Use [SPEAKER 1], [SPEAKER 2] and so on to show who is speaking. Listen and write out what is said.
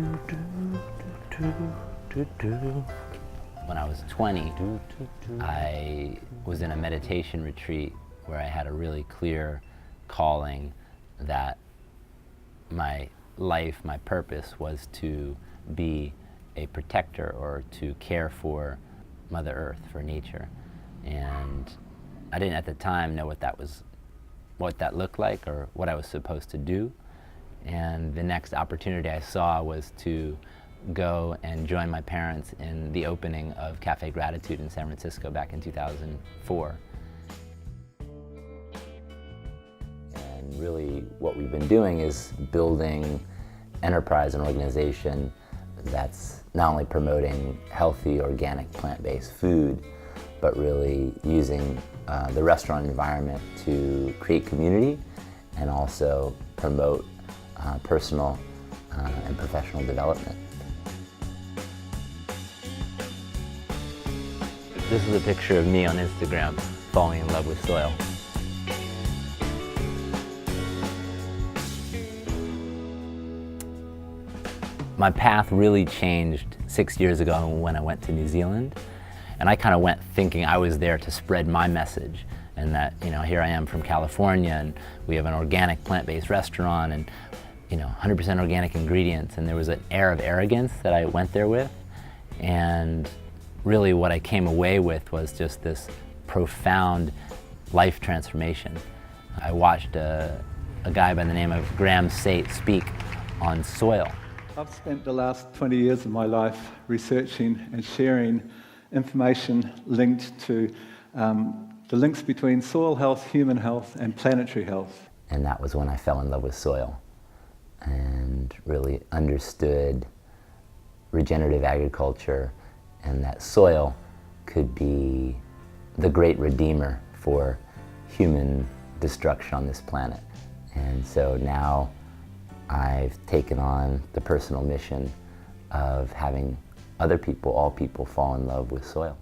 [SPEAKER 1] When I was 20, I was in a meditation retreat where I had a really clear calling that my life, my purpose was to be a protector or to care for Mother Earth, for nature. And I didn't at the time know what that looked like or what I was supposed to do. And the next opportunity I saw was to go and join my parents in the opening of Cafe Gratitude in San Francisco back in 2004. And really what we've been doing is building enterprise and organization that's not only promoting healthy, organic, plant-based food, but really using the restaurant environment to create community and also promote personal and professional development. This is a picture of me on Instagram falling in love with soil. My path really changed 6 years ago when I went to New Zealand. And I kind of went thinking I was there to spread my message, and that, here I am from California and we have an organic plant-based restaurant and 100% organic ingredients, and there was an air of arrogance that I went there with. And really what I came away with was just this profound life transformation. I watched a guy by the name of Graham Sate speak on soil.
[SPEAKER 2] I've spent the last 20 years of my life researching and sharing information linked to the links between soil health, human health, and planetary health.
[SPEAKER 1] And that was when I fell in love with soil and really understood regenerative agriculture, and that soil could be the great redeemer for human destruction on this planet. And so now I've taken on the personal mission of having other people, all people, fall in love with soil.